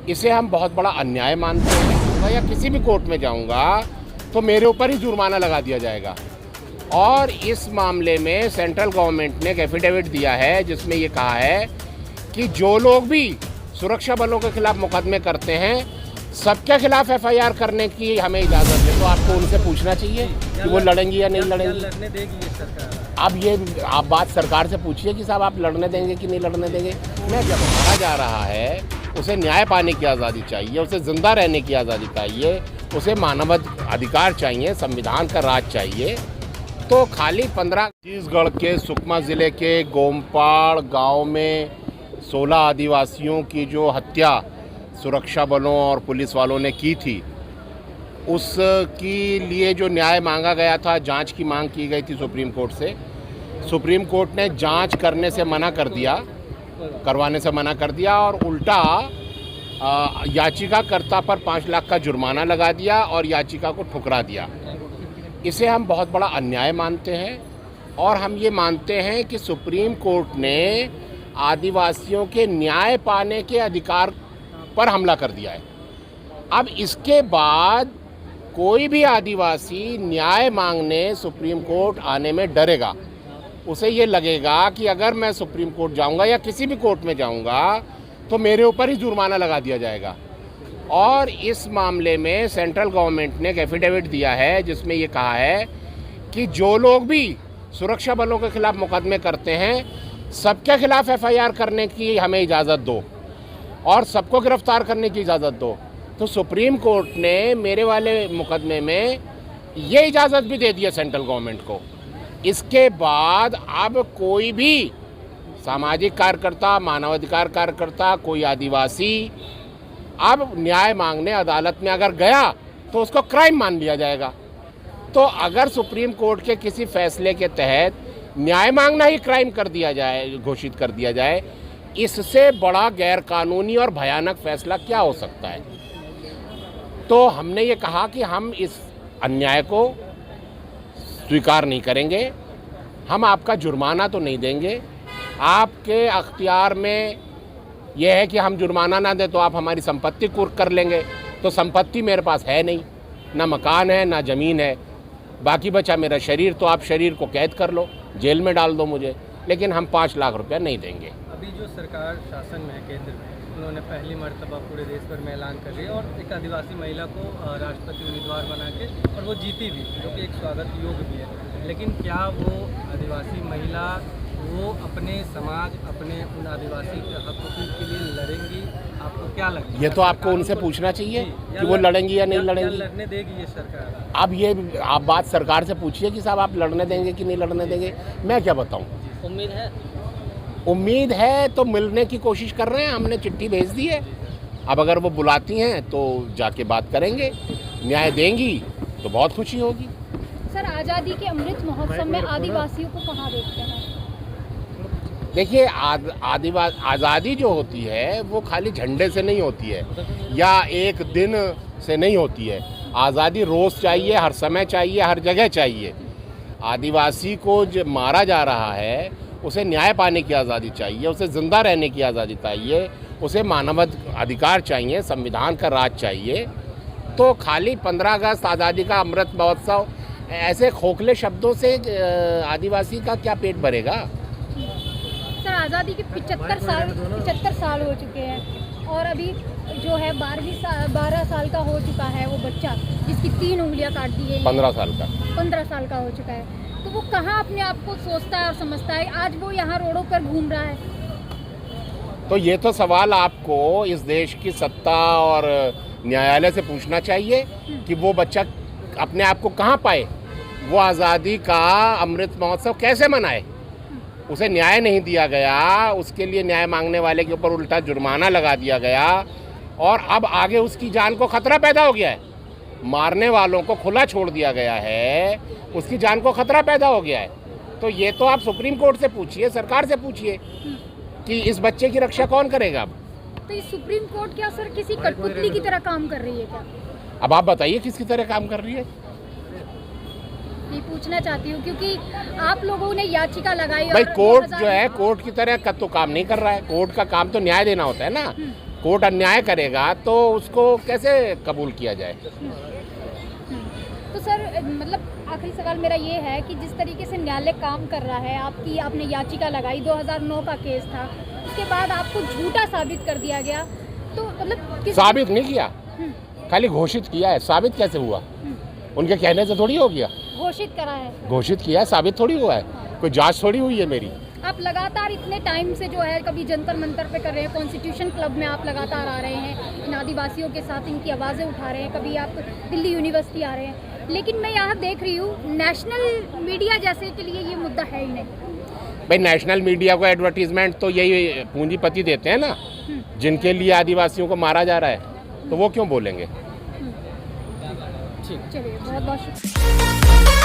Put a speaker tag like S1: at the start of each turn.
S1: इसे हम बहुत बड़ा अन्याय मानते हैं। या किसी भी कोर्ट में जाऊंगा तो मेरे ऊपर ही जुर्माना लगा दिया जाएगा। और इस मामले में सेंट्रल गवर्नमेंट ने एक एफिडेविट दिया है जिसमें ये कहा है कि जो लोग भी सुरक्षा बलों के खिलाफ मुकदमे करते हैं सबके खिलाफ एफआईआर करने की हमें इजाज़त है। तो आपको उनसे पूछना चाहिए कि वो लड़ेंगी या नहीं लड़ेंगी।
S2: लड़ने देगी ये सरकार?
S1: अब ये आप बात सरकार से पूछिए कि साहब आप लड़ने देंगे कि नहीं लड़ने देंगे। मैं जब मारा जा रहा है उसे न्याय पाने की आज़ादी चाहिए, उसे ज़िंदा रहने की आज़ादी चाहिए, उसे मानव अधिकार चाहिए, संविधान का राज चाहिए। तो खाली 15 छत्तीसगढ़ के सुकमा ज़िले के गोमपाड़ गांव में 16 आदिवासियों की जो हत्या सुरक्षा बलों और पुलिस वालों ने की थी, उसके लिए जो न्याय मांगा गया था, जांच की मांग की गई थी सुप्रीम कोर्ट से। सुप्रीम कोर्ट ने जांच करने से मना कर दिया, करवाने से मना कर दिया और उल्टा याचिकाकर्ता पर 5 लाख का जुर्माना लगा दिया और याचिका को ठुकरा दिया। इसे हम बहुत बड़ा अन्याय मानते हैं और हम ये मानते हैं कि सुप्रीम कोर्ट ने आदिवासियों के न्याय पाने के अधिकार पर हमला कर दिया है। अब इसके बाद कोई भी आदिवासी न्याय मांगने सुप्रीम कोर्ट आने में डरेगा। उसे ये लगेगा कि अगर मैं सुप्रीम कोर्ट जाऊंगा या किसी भी कोर्ट में जाऊंगा तो मेरे ऊपर ही जुर्माना लगा दिया जाएगा। और इस मामले में सेंट्रल गवर्नमेंट ने एक एफिडेविट दिया है जिसमें ये कहा है कि जो लोग भी सुरक्षा बलों के खिलाफ मुकदमे करते हैं सबके खिलाफ एफआईआर करने की हमें इजाज़त दो और सबको गिरफ्तार करने की इजाज़त दो। तो सुप्रीम कोर्ट ने मेरे वाले मुकदमे में ये इजाज़त भी दे दी है सेंट्रल गवर्नमेंट को। इसके बाद अब कोई भी सामाजिक कार्यकर्ता, मानवाधिकार कार्यकर्ता, कोई आदिवासी अब न्याय मांगने अदालत में अगर गया तो उसको क्राइम मान लिया जाएगा। तो अगर सुप्रीम कोर्ट के किसी फैसले के तहत न्याय मांगना ही क्राइम कर दिया जाए, घोषित कर दिया जाए, इससे बड़ा गैरकानूनी और भयानक फैसला क्या हो सकता है। तो हमने ये कहा कि हम इस अन्याय को स्वीकार नहीं करेंगे। हम आपका जुर्माना तो नहीं देंगे, आपके अख्तियार में यह है कि हम जुर्माना ना दें तो आप हमारी संपत्ति कुर्क कर लेंगे। तो संपत्ति मेरे पास है नहीं, ना मकान है ना ज़मीन है, बाकी बचा मेरा शरीर। तो आप शरीर को कैद कर लो, जेल में डाल दो मुझे, लेकिन हम 5 लाख रुपया नहीं देंगे।
S2: अभी जो सरकार शासन में है केंद्र में, उन्होंने पहली मर्तबा पूरे देश भर में ऐलान कर दिया और एक आदिवासी महिला को राष्ट्रपति उम्मीदवार बना के, और वो जीती भी, जो कि एक स्वागत योग्य भी है। लेकिन क्या वो आदिवासी महिला वो अपने समाज, अपने उन आदिवासी के हकों के लिए लड़ेंगी? आपको क्या लगता है?
S1: ये तो आपको उनसे पूछना चाहिए कि वो लड़ेंगी या नहीं लड़ेंगी।
S2: लड़ने देगी ये सरकार?
S1: अब ये आप बात सरकार से पूछिए कि साहब आप लड़ने देंगे कि नहीं लड़ने देंगे। मैं क्या बताऊं। उम्मीद है तो मिलने की कोशिश कर रहे हैं, हमने चिट्ठी भेज दी है। अब अगर वो बुलाती हैं तो जाके बात करेंगे, न्याय देंगी तो बहुत खुशी होगी।
S3: सर, आज़ादी के अमृत महोत्सव में आदिवासियों को कहाँ देखते हैं?
S1: देखिए, आज़ादी जो होती है वो खाली झंडे से नहीं होती है या एक दिन से नहीं होती है। आज़ादी रोज़ चाहिए, हर समय चाहिए, हर जगह चाहिए। आदिवासी को जो मारा जा रहा है उसे न्याय पाने की आज़ादी चाहिए, उसे ज़िंदा रहने की आज़ादी चाहिए, उसे मानव अधिकार चाहिए, संविधान का राज चाहिए। तो खाली 15 अगस्त आज़ादी का अमृत महोत्सव ऐसे खोखले शब्दों से आदिवासी का क्या पेट भरेगा।
S3: सर, आज़ादी के 75 साल हो चुके हैं और अभी जो है 12 साल का हो चुका है वो बच्चा जिसकी 3 उंगलियां काट दी है।
S1: 15 साल का
S3: 15 साल का हो चुका है। तो वो कहाँ अपने आप को सोचता है और समझता है? आज वो यहाँ रोडों पर घूम रहा है।
S1: तो ये तो सवाल आपको इस देश की सत्ता और न्यायालय से पूछना चाहिए कि वो बच्चा अपने आप को कहाँ पाए, वो आज़ादी का अमृत महोत्सव कैसे मनाए। उसे न्याय नहीं दिया गया, उसके लिए न्याय मांगने वाले के ऊपर उल्टा जुर्माना लगा दिया गया और अब आगे उसकी जान को खतरा पैदा हो गया है। मारने वालों को खुला छोड़ दिया गया है, उसकी जान को खतरा पैदा हो गया है। तो ये तो आप सुप्रीम कोर्ट से पूछिए, सरकार से पूछिए कि इस बच्चे की रक्षा कौन करेगा। अब
S3: तो ये सुप्रीम कोर्ट क्या सर किसी कठपुतली की तरह काम कर रही है क्या?
S1: अब आप बताइए किसकी तरह काम कर रही है।
S3: ये पूछना चाहती हूँ क्योंकि आप लोगों ने याचिका लगाई।
S1: भाई कोर्ट जो है कोर्ट की तरह तो काम नहीं कर रहा है। कोर्ट का काम तो न्याय देना होता है ना। कोर्ट अन्याय करेगा तो उसको कैसे कबूल किया जाए।
S3: तो सर मतलब आखिरी सवाल मेरा ये है कि जिस तरीके से न्यायालय काम कर रहा है, आपने याचिका लगाई, 2009 का केस था, उसके बाद आपको झूठा साबित कर दिया गया, तो मतलब
S1: साबित नहीं किया, खाली घोषित किया है। साबित कैसे हुआ? उनके कहने से थोड़ी हो गया।
S3: घोषित करा है,
S1: घोषित किया है, साबित थोड़ी हुआ है। कोई जांच थोड़ी हुई है मेरी।
S3: आप लगातार इतने टाइम से जो है कभी जंतर मंतर पे कर रहे हैं, कॉन्स्टिट्यूशन क्लब में आप लगातार आ रहे हैं, इन आदिवासियों के साथ इनकी आवाज़ें उठा रहे हैं, कभी आप दिल्ली यूनिवर्सिटी आ रहे हैं, लेकिन मैं यहाँ देख रही हूँ नेशनल मीडिया जैसे के लिए ये मुद्दा है ही नहीं।
S1: भाई नेशनल मीडिया को एडवर्टीजमेंट तो यही पूंजीपति देते हैं ना, जिनके लिए आदिवासियों को मारा जा रहा है, तो वो क्यों बोलेंगे।
S3: चलिए, बहुत बहुत शुक्रिया।